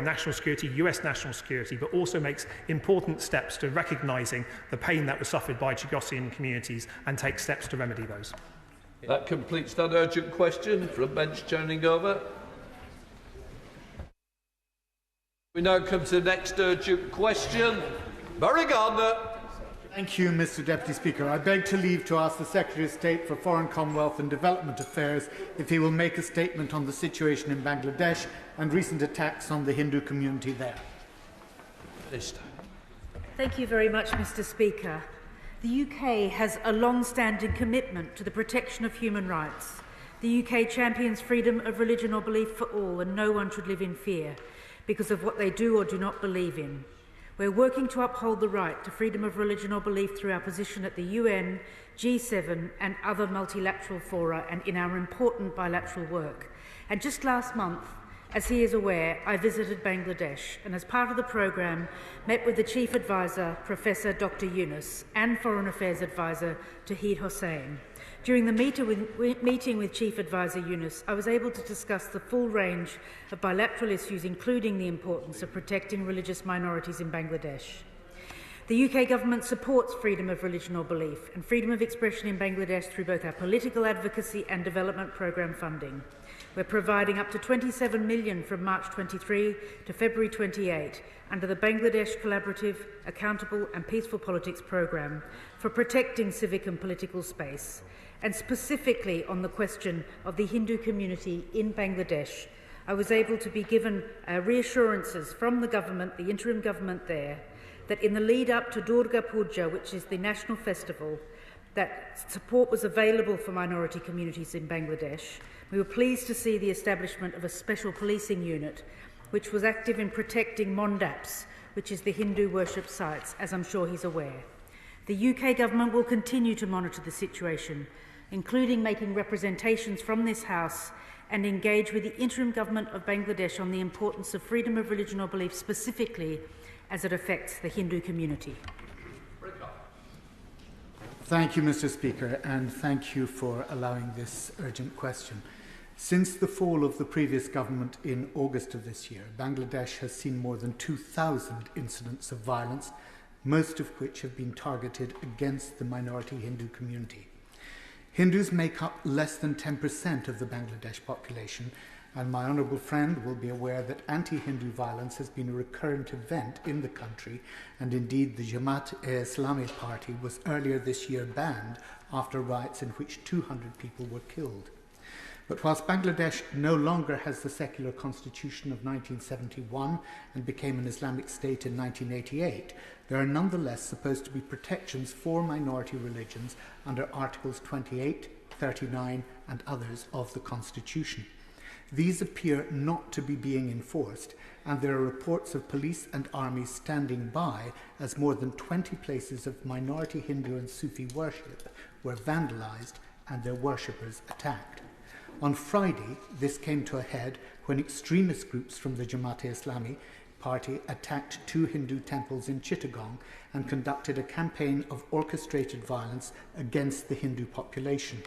national security, US national security, but also makes important steps to recognising the pain that was suffered by Chagossian communities and takes steps to remedy those. That completes that urgent question. From bench turning over. We now come to the next urgent question. Murray Gardner. Thank you, Mr Deputy Speaker. I beg to leave to ask the Secretary of State for Foreign, Commonwealth and Development Affairs if he will make a statement on the situation in Bangladesh and recent attacks on the Hindu community there. Minister. Thank you very much, Mr Speaker. The UK has a long-standing commitment to the protection of human rights. The UK champions freedom of religion or belief for all, and no one should live in fear because of what they do or do not believe in. We're working to uphold the right to freedom of religion or belief through our position at the UN, G7 and other multilateral fora and in our important bilateral work. And just last month, as he is aware, I visited Bangladesh and as part of the programme met with the Chief Advisor, Professor Dr Yunus, and Foreign Affairs Advisor Tawhid Hossain. During the meeting with Chief Advisor Yunus, I was able to discuss the full range of bilateral issues, including the importance of protecting religious minorities in Bangladesh. The UK government supports freedom of religion or belief and freedom of expression in Bangladesh through both our political advocacy and development programme funding. We're providing up to $27 million from March 23 to February 28 under the Bangladesh Collaborative, Accountable and Peaceful Politics programme for protecting civic and political space, and specifically on the question of the Hindu community in Bangladesh. I was able to be given reassurances from the government, the interim government there, that in the lead up to Durga Puja, which is the national festival, that support was available for minority communities in Bangladesh. We were pleased to see the establishment of a special policing unit which was active in protecting mondaps, which is the Hindu worship sites, as I'm sure he's aware. The UK government will continue to monitor the situation, including making representations from this House and engage with the interim government of Bangladesh on the importance of freedom of religion or belief, specifically as it affects the Hindu community. Thank you, Mr Speaker, and thank you for allowing this urgent question. Since the fall of the previous government in August of this year, Bangladesh has seen more than 2,000 incidents of violence, most of which have been targeted against the minority Hindu community. Hindus make up less than 10% of the Bangladesh population, and my honourable friend will be aware that anti-Hindu violence has been a recurrent event in the country, and indeed the Jamaat-e-Islami party was earlier this year banned after riots in which 200 people were killed. But whilst Bangladesh no longer has the secular constitution of 1971 and became an Islamic state in 1988, there are nonetheless supposed to be protections for minority religions under Articles 28, 39 and others of the Constitution. These appear not to be being enforced, and there are reports of police and army standing by as more than 20 places of minority Hindu and Sufi worship were vandalised and their worshippers attacked. On Friday, this came to a head when extremist groups from the Jamaat-e-Islami party attacked 2 Hindu temples in Chittagong and conducted a campaign of orchestrated violence against the Hindu population.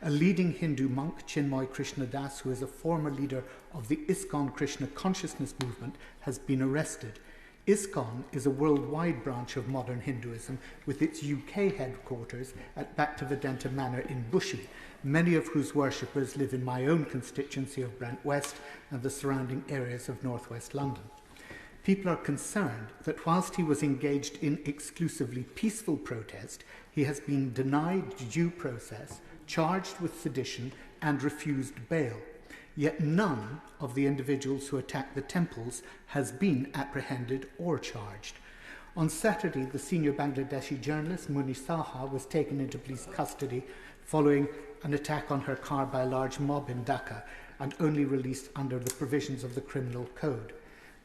A leading Hindu monk, Chinmoy Krishna Das, who is a former leader of the ISKCON Krishna consciousness movement, has been arrested. ISKCON is a worldwide branch of modern Hinduism with its UK headquarters at Bhaktivedanta Manor in Bushey, many of whose worshippers live in my own constituency of Brent West and the surrounding areas of northwest London. People are concerned that whilst he was engaged in exclusively peaceful protest, he has been denied due process, charged with sedition and refused bail. Yet none of the individuals who attacked the temples has been apprehended or charged. On Saturday, the senior Bangladeshi journalist Muni Saha was taken into police custody following an attack on her car by a large mob in Dhaka and only released under the provisions of the Criminal Code.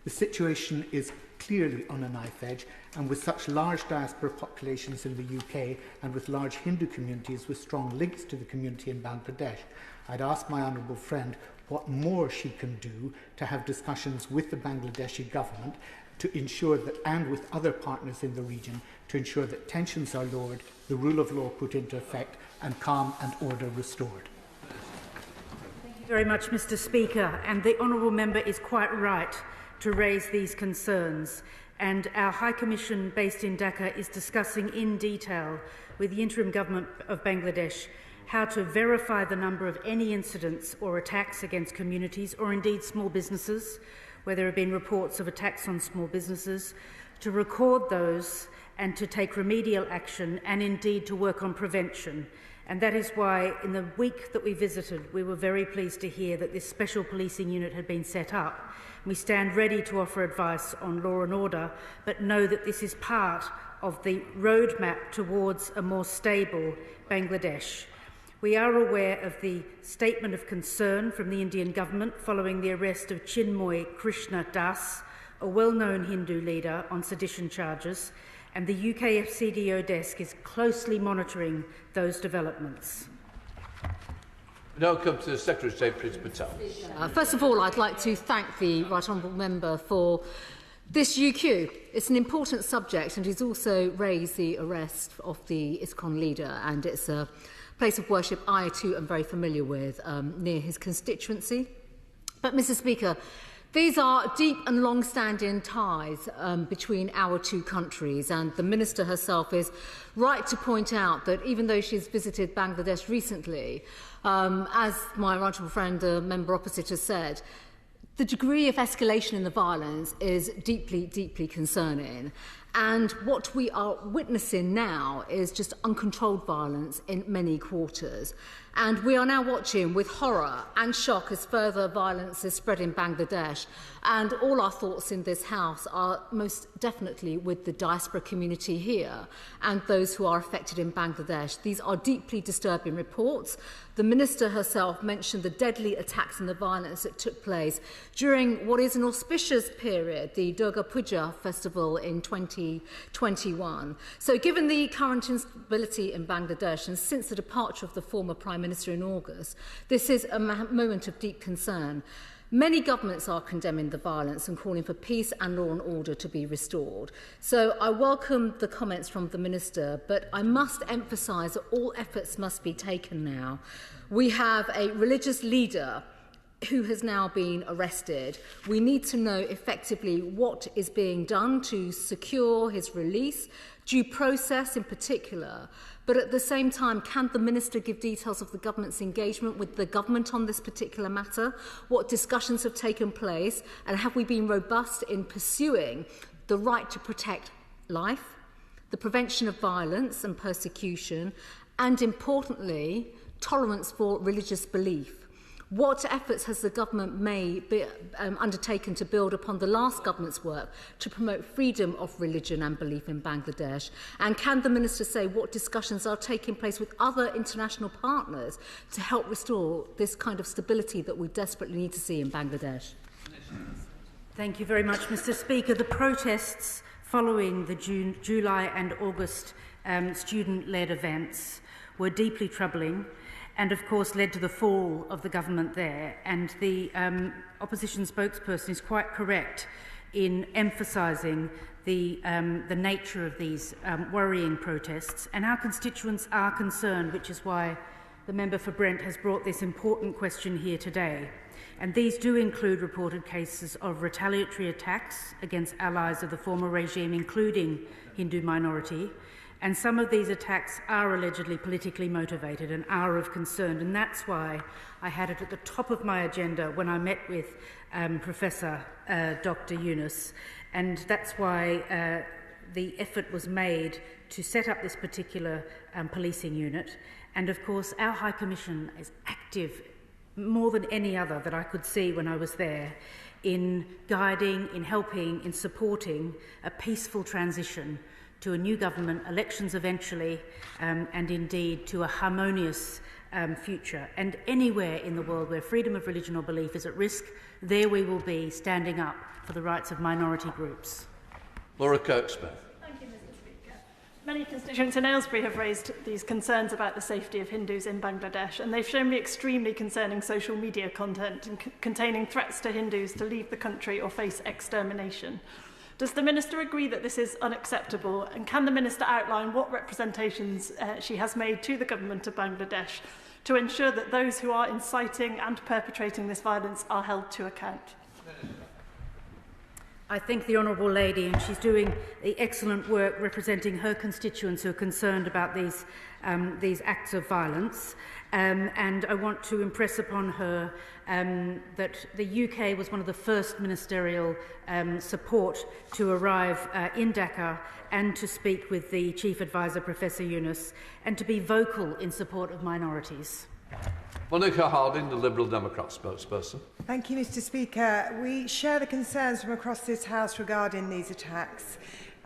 The situation is clearly on a knife edge, and with such large diaspora populations in the UK and with large Hindu communities with strong links to the community in Bangladesh, I'd ask my honourable friend what more she can do to have discussions with the Bangladeshi government to ensure that, and with other partners in the region, to ensure that tensions are lowered, the rule of law put into effect, and calm and order restored. Thank you very much, Mr Speaker. And the honourable member is quite right to raise these concerns, and our High Commission based in Dhaka is discussing in detail with the interim government of Bangladesh how to verify the number of any incidents or attacks against communities or indeed small businesses, where there have been reports of attacks on small businesses, to record those and to take remedial action and indeed to work on prevention. And that is why in the week that we visited, we were very pleased to hear that this special policing unit had been set up. We stand ready to offer advice on law and order, but know that this is part of the roadmap towards a more stable Bangladesh. We are aware of the statement of concern from the Indian government following the arrest of Chinmoy Krishna Das, a well-known Hindu leader, on sedition charges, and the UK FCDO desk is closely monitoring those developments. We now come to the Secretary of State, Prince Patel. First of all, I'd like to thank the Right Honourable Member for this UQ. It's an important subject, and he's also raised the arrest of the ISKCON leader, and it's a place of worship I too am very familiar with, near his constituency. But, Mr. Speaker, these are deep and long-standing ties between our two countries, and the Minister herself is right to point out that even though she's visited Bangladesh recently, as my right honourable friend, the member opposite, has said, the degree of escalation in the violence is deeply, deeply concerning. And what we are witnessing now is just uncontrolled violence in many quarters. And we are now watching with horror and shock as further violence is spread in Bangladesh. And all our thoughts in this House are most definitely with the diaspora community here and those who are affected in Bangladesh. These are deeply disturbing reports. The Minister herself mentioned the deadly attacks and the violence that took place during what is an auspicious period, the Durga Puja festival in 2021. So given the current instability in Bangladesh and since the departure of the former Prime Minister in August, this is a moment of deep concern. Many governments are condemning the violence and calling for peace and law and order to be restored. So I welcome the comments from the Minister, but I must emphasise that all efforts must be taken now. We have a religious leader who has now been arrested. We need to know effectively what is being done to secure his release, due process in particular. But at the same time, can the Minister give details of the government's engagement with the government on this particular matter? What discussions have taken place? And have we been robust in pursuing the right to protect life, the prevention of violence and persecution, and importantly, tolerance for religious belief? What efforts has the government undertaken to build upon the last government's work to promote freedom of religion and belief in Bangladesh? And can the Minister say what discussions are taking place with other international partners to help restore this kind of stability that we desperately need to see in Bangladesh? Thank you very much, Mr. Speaker. The protests following the July and August student-led events were deeply troubling, and of course led to the fall of the government there. And the opposition spokesperson is quite correct in emphasising the nature of these worrying protests. And our constituents are concerned, which is why the member for Brent has brought this important question here today. And these do include reported cases of retaliatory attacks against allies of the former regime, including Hindu minority. And some of these attacks are allegedly politically motivated and are of concern. And that's why I had it at the top of my agenda when I met with Professor Dr. Yunus. And that's why the effort was made to set up this particular policing unit. And of course, our High Commission is active more than any other that I could see when I was there in guiding, in helping, in supporting a peaceful transition to a new government, elections eventually, and indeed to a harmonious future. And anywhere in the world where freedom of religion or belief is at risk, there we will be standing up for the rights of minority groups. Laura Kirksmith. Thank you, Mr. Speaker. Many constituents in Aylesbury have raised these concerns about the safety of Hindus in Bangladesh, and they've shown me extremely concerning social media content containing threats to Hindus to leave the country or face extermination. Does the Minister agree that this is unacceptable, and can the Minister outline what representations she has made to the government of Bangladesh to ensure that those who are inciting and perpetrating this violence are held to account? I thank the Honourable Lady, and she's doing the excellent work representing her constituents who are concerned about these acts of violence. And I want to impress upon her that the UK was one of the first ministerial support to arrive in Dhaka and to speak with the Chief Advisor, Professor Yunus, and to be vocal in support of minorities. Monica Harding, the Liberal Democrat spokesperson. Thank you, Mr. Speaker. We share the concerns from across this House regarding these attacks.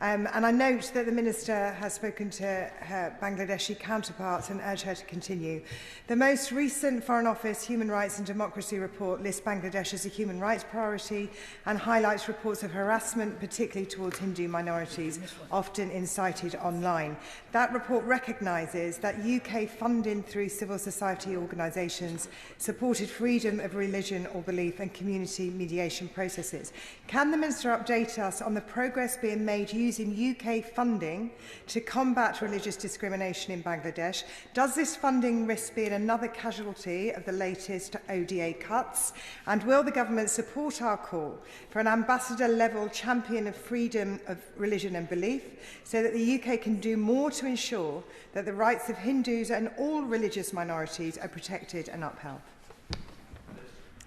And I note that the Minister has spoken to her Bangladeshi counterparts and urged her to continue. The most recent Foreign Office Human Rights and Democracy report lists Bangladesh as a human rights priority and highlights reports of harassment, particularly towards Hindu minorities, often incited online. That report recognises that UK funding through civil society organisations supported freedom of religion or belief and community mediation processes. Can the Minister update us on the progress being made using UK funding to combat religious discrimination in Bangladesh? Does this funding risk being another casualty of the latest ODA cuts? And will the government support our call for an ambassador-level champion of freedom of religion and belief so that the UK can do more to ensure that the rights of Hindus and all religious minorities are protected and upheld?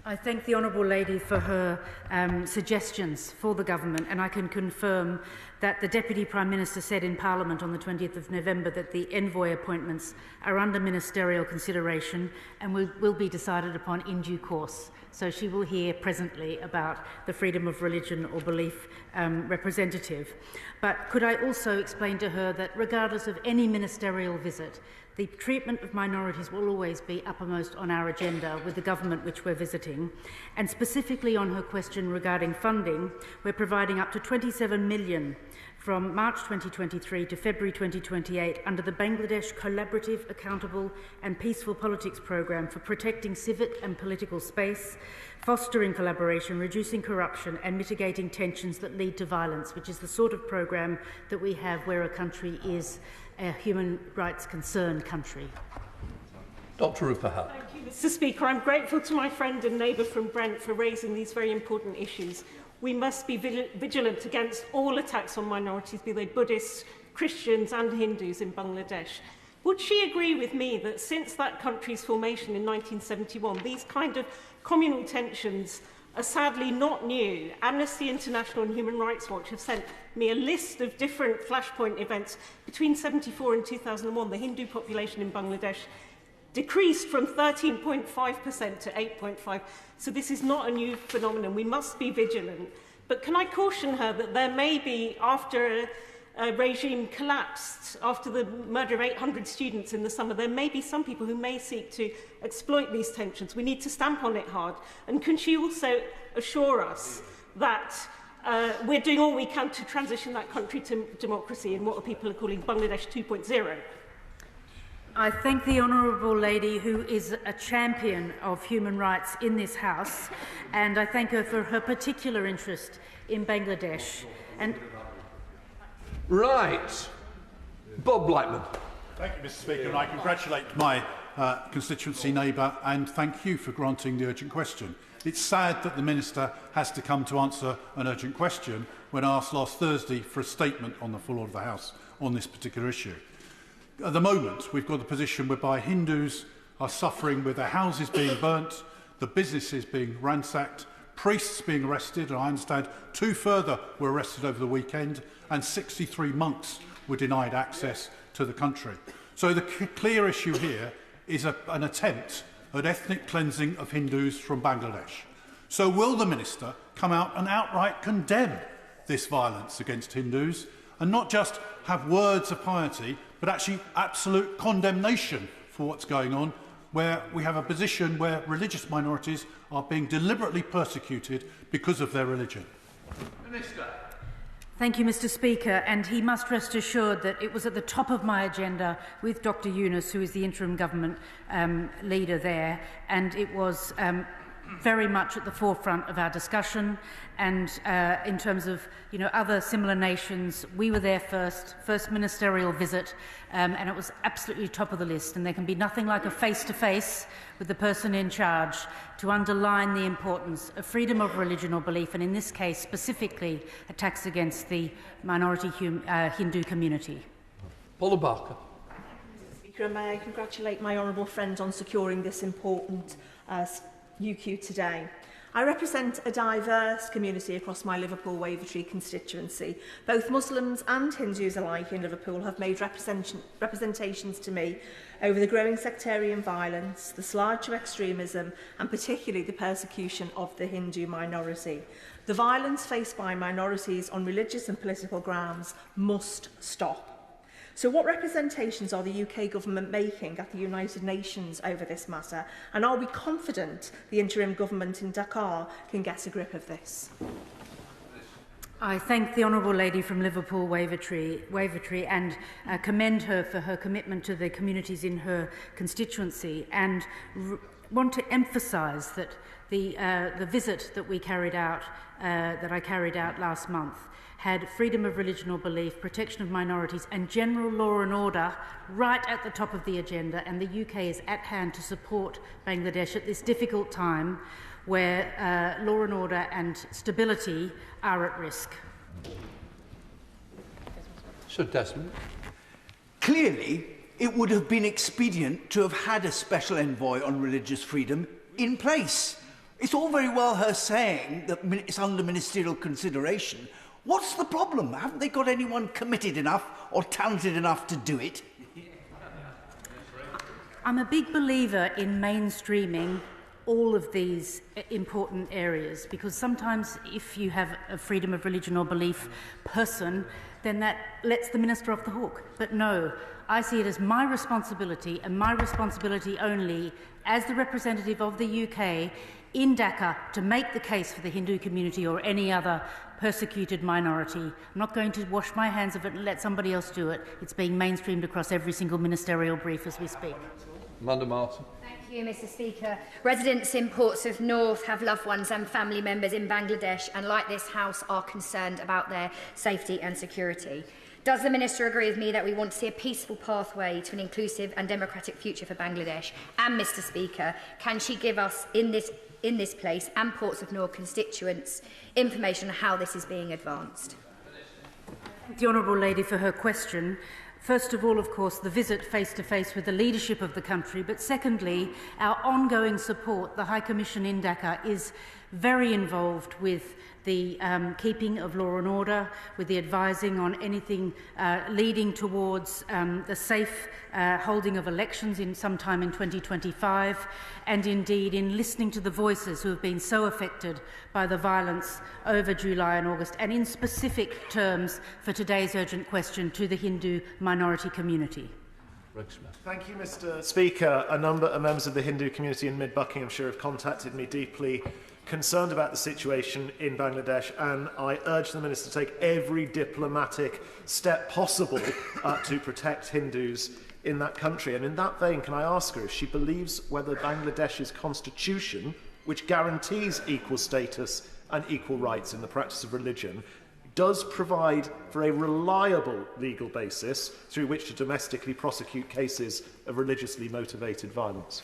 I thank the Honourable Lady for her suggestions for the government, and I can confirm that the Deputy Prime Minister said in Parliament on the 20th of November that the envoy appointments are under ministerial consideration and will be decided upon in due course. So she will hear presently about the freedom of religion or belief representative. But could I also explain to her that regardless of any ministerial visit, the treatment of minorities will always be uppermost on our agenda with the government which we're visiting. And specifically on her question regarding funding, we're providing up to $27 million from March 2023 to February 2028 under the Bangladesh Collaborative, Accountable and Peaceful Politics Programme for protecting civic and political space, fostering collaboration, reducing corruption and mitigating tensions that lead to violence, which is the sort of programme that we have where a country is a human rights concerned country. Dr. Rupahat. Thank you, Mr. Speaker. I'm grateful to my friend and neighbour from Brent for raising these very important issues. We must be vigilant against all attacks on minorities, be they Buddhists, Christians and Hindus in Bangladesh. Would she agree with me that since that country's formation in 1971, these kind of communal tensions are sadly not new? Amnesty International and Human Rights Watch have sent me a list of different flashpoint events. Between 1974 and 2001, the Hindu population in Bangladesh decreased from 13.5% to 8.5%. So this is not a new phenomenon. We must be vigilant. But can I caution her that there may be, after a regime collapsed, after the murder of 800 students in the summer, there may be some people who may seek to exploit these tensions. We need to stamp on it hard. And can she also assure us that we're doing all we can to transition that country to democracy in what people are calling Bangladesh 2.0? I thank the Honourable Lady, who is a champion of human rights in this House, and I thank her for her particular interest in Bangladesh. And Right. Bob Blackman. Thank you, Mr. Speaker, and I congratulate my constituency neighbour and thank you for granting the urgent question. It's sad that the Minister has to come to answer an urgent question when asked last Thursday for a statement on the floor of the House on this particular issue. At the moment, we've got a position whereby Hindus are suffering with their houses being burnt, the businesses being ransacked, priests being arrested, and I understand 2 further were arrested over the weekend, and 63 monks were denied access to the country. So the clear issue here is an attempt at ethnic cleansing of Hindus from Bangladesh. So will the Minister come out and outright condemn this violence against Hindus and not just have words of piety, but actually absolute condemnation for what's going on, where we have a position where religious minorities are being deliberately persecuted because of their religion? Minister. thank you, Mr. Speaker, and he must rest assured that it was at the top of my agenda with Dr. Yunus, who is the interim government leader there, and it was very much at the forefront of our discussion, and in terms of other similar nations, we were there first ministerial visit, and it was absolutely top of the list, and there can be nothing like a face-to-face with the person in charge to underline the importance of freedom of religion or belief, and in this case specifically attacks against the minority Hindu community. Paula Barker. Speaker, and may I congratulate my honourable friend on securing this important UQ today. I represent a diverse community across my Liverpool-Wavertree constituency. Both Muslims and Hindus alike in Liverpool have made representations to me over the growing sectarian violence, the slide to extremism, and particularly the persecution of the Hindu minority. The violence faced by minorities on religious and political grounds must stop. So what representations are the UK government making at the United Nations over this matter, and are we confident the interim government in Dakar can get a grip of this? I thank the Honourable Lady from Liverpool Wavertree and commend her for her commitment to the communities in her constituency, and want to emphasise that the visit that we carried out, that I carried out last month, had freedom of religion or belief, protection of minorities and general law and order right at the top of the agenda, and the UK is at hand to support Bangladesh at this difficult time where law and order and stability are at risk. Sir Desmond. Clearly, it would have been expedient to have had a special envoy on religious freedom in place. It's all very well her saying that it's under ministerial consideration. What's the problem? Haven't they got anyone committed enough or talented enough to do it? I'm a big believer in mainstreaming all of these important areas, because sometimes if you have a freedom of religion or belief person, then that lets the minister off the hook. But no, I see it as my responsibility, and my responsibility only as the representative of the UK in Dhaka, to make the case for the Hindu community or any other persecuted minority. I'm not going to wash my hands of it and let somebody else do it. It's being mainstreamed across every single ministerial brief as we speak. Amanda Martin. Thank you, Mr. Speaker. Residents in Portsmouth North have loved ones and family members in Bangladesh, and like this House are concerned about their safety and security. Does the Minister agree with me that we want to see a peaceful pathway to an inclusive and democratic future for Bangladesh? And, Mr. Speaker, can she give us in this place and Portsmouth North constituents information on how this is being advanced? Thank the Honourable Lady for her question. First of all, of course, the visit face-to-face with the leadership of the country, but secondly, our ongoing support. The High Commission in Dhaka is very involved with the keeping of law and order, with the advising on anything leading towards the safe holding of elections in sometime in 2025, and indeed in listening to the voices who have been so affected by the violence over July and August, and in specific terms for today's urgent question to the Hindu minority community. Thank you, Mr. Speaker. A number of members of the Hindu community in mid-Buckinghamshire have contacted me deeply concerned about the situation in Bangladesh, and I urge the Minister to take every diplomatic step possible to protect Hindus in that country. And in that vein, can I ask her if she believes whether Bangladesh's constitution, which guarantees equal status and equal rights in the practice of religion, does provide for a reliable legal basis through which to domestically prosecute cases of religiously motivated violence?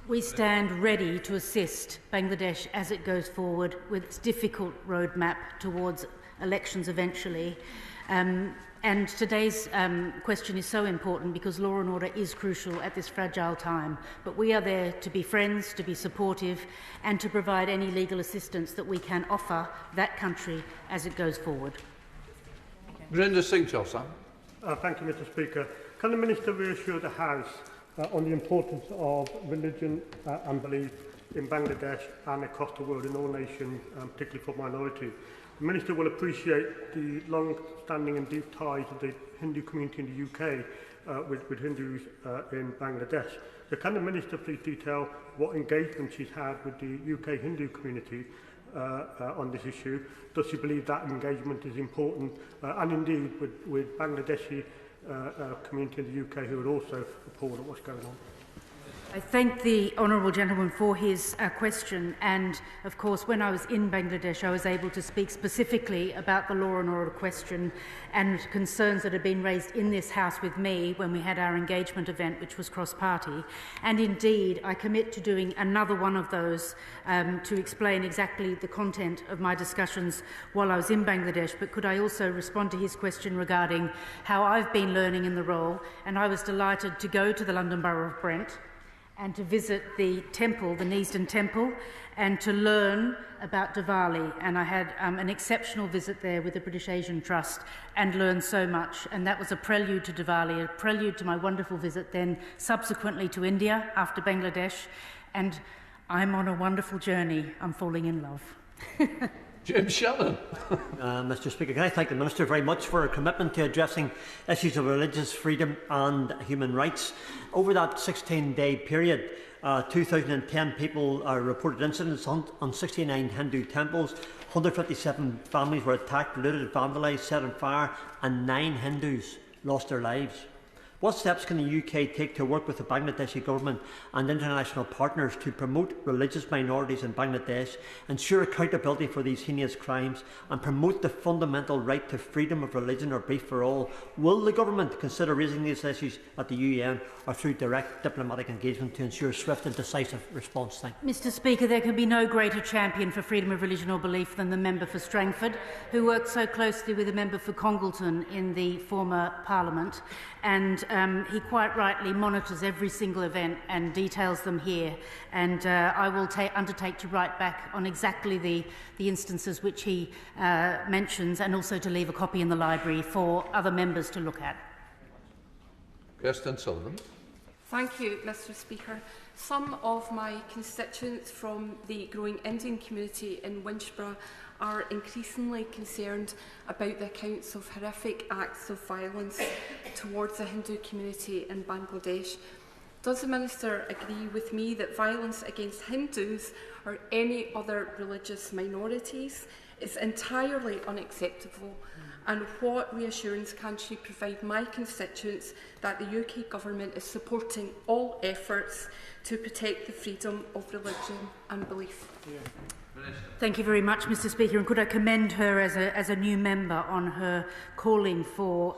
We stand ready to assist Bangladesh as it goes forward with its difficult roadmap towards elections eventually. And today's question is so important because law and order is crucial at this fragile time. But we are there to be friends, to be supportive, and to provide any legal assistance that we can offer that country as it goes forward. Brinder Singh Chosa. Thank you, Mr. Speaker. Can the Minister reassure the House on the importance of religion and belief in Bangladesh and across the world in all nations, particularly for minorities? The Minister will appreciate the long-standing and deep ties of the Hindu community in the UK with Hindus in Bangladesh. So can the Minister please detail what engagement she's had with the UK Hindu community on this issue? Does she believe that engagement is important? And indeed with Bangladeshi community in the UK who are also appalled at what's going on? I thank the honourable gentleman for his question, and of course when I was in Bangladesh I was able to speak specifically about the law and order question and concerns that had been raised in this House with me when we had our engagement event, which was cross-party. And indeed I commit to doing another one of those to explain exactly the content of my discussions while I was in Bangladesh. But could I also respond to his question regarding how I've been learning in the role? And I was delighted to go to the London Borough of Brent and to visit the temple, the Neasden Temple, and to learn about Diwali. And I had an exceptional visit there with the British Asian Trust and learned so much. And that was a prelude to Diwali, a prelude to my wonderful visit then subsequently to India after Bangladesh. And I'm on a wonderful journey. I'm falling in love. Jim Shannon. Mr. Speaker, can I thank the Minister very much for her commitment to addressing issues of religious freedom and human rights. Over that 16-day period, 2,010 people reported incidents on 69 Hindu temples, 157 families were attacked, looted, vandalised, set on fire, and 9 Hindus lost their lives. What steps can the UK take to work with the Bangladeshi government and international partners to promote religious minorities in Bangladesh, ensure accountability for these heinous crimes, and promote the fundamental right to freedom of religion or belief for all? Will the government consider raising these issues at the UN or through direct diplomatic engagement to ensure swift and decisive response? Thank you. Mr. Speaker, there can be no greater champion for freedom of religion or belief than the member for Strangford, who worked so closely with the member for Congleton in the former Parliament. And he quite rightly monitors every single event and details them here. And I will undertake to write back on exactly the instances which he mentions, and also to leave a copy in the library for other members to look at. Kirsten Sullivan. Thank you, Mr. Speaker. Some of my constituents from the growing Indian community in Winchborough are increasingly concerned about the accounts of horrific acts of violence towards the Hindu community in Bangladesh. Does the Minister agree with me that violence against Hindus or any other religious minorities is entirely unacceptable? And what reassurance can she provide my constituents that the UK Government is supporting all efforts to protect the freedom of religion and belief? Yeah. Thank you very much, Mr. Speaker, and could I commend her as a new member on her calling for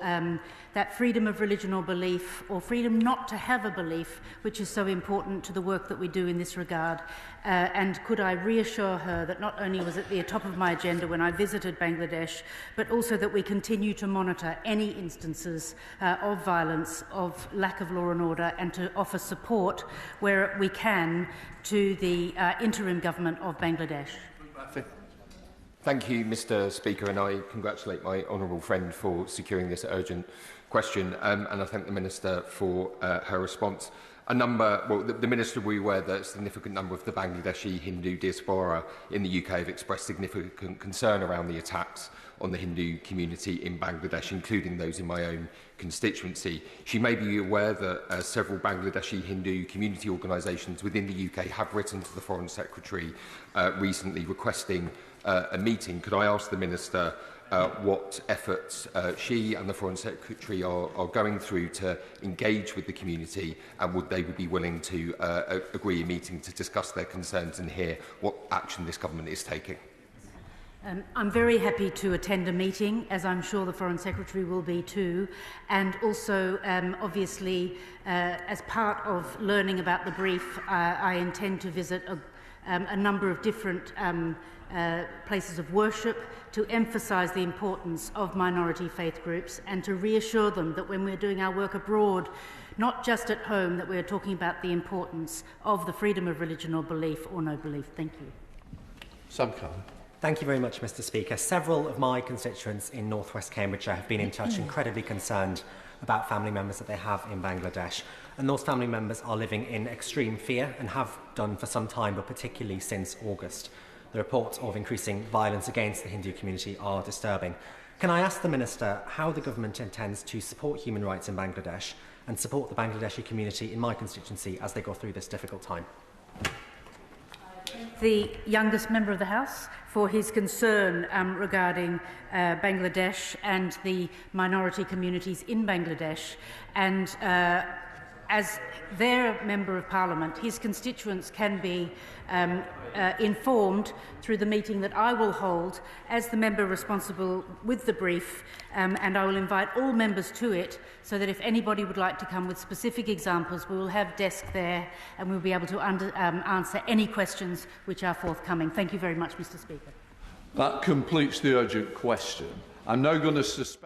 that freedom of religion or belief, or freedom not to have a belief, which is so important to the work that we do in this regard. And could I reassure her that not only was it at the top of my agenda when I visited Bangladesh, but also that we continue to monitor any instances of violence, of lack of law and order, and to offer support where we can to the interim government of Bangladesh. Thank you, Mr. Speaker, and I congratulate my honourable friend for securing this urgent question, and I thank the Minister for her response. The Minister will be aware that a significant number of the Bangladeshi Hindu diaspora in the UK have expressed significant concern around the attacks on the Hindu community in Bangladesh, including those in my own constituency. She may be aware that several Bangladeshi Hindu community organisations within the UK have written to the Foreign Secretary recently requesting a meeting. Could I ask the Minister what efforts she and the Foreign Secretary are going through to engage with the community, and would they be willing to agree a meeting to discuss their concerns and hear what action this government is taking? I'm very happy to attend a meeting, as I'm sure the Foreign Secretary will be too, and also obviously as part of learning about the brief I intend to visit a number of different places of worship to emphasise the importance of minority faith groups and to reassure them that when we're doing our work abroad, not just at home, that we're talking about the importance of the freedom of religion or belief or no belief. Thank you. Sam Cullen. Thank you very much, Mr. Speaker. Several of my constituents in North West Cambridgeshire have been in touch, incredibly concerned about family members that they have in Bangladesh. And those family members are living in extreme fear and have done for some time, but particularly since August. The reports of increasing violence against the Hindu community are disturbing. Can I ask the Minister how the government intends to support human rights in Bangladesh and support the Bangladeshi community in my constituency as they go through this difficult time? The youngest member of the House for his concern regarding Bangladesh and the minority communities in Bangladesh, and as their Member of Parliament, his constituents can be informed through the meeting that I will hold as the member responsible with the brief, and I will invite all members to it so that if anybody would like to come with specific examples, we will have desk there and we'll be able to answer any questions which are forthcoming. Thank you very much, Mr. Speaker. That completes the urgent question. I'm now going to suspend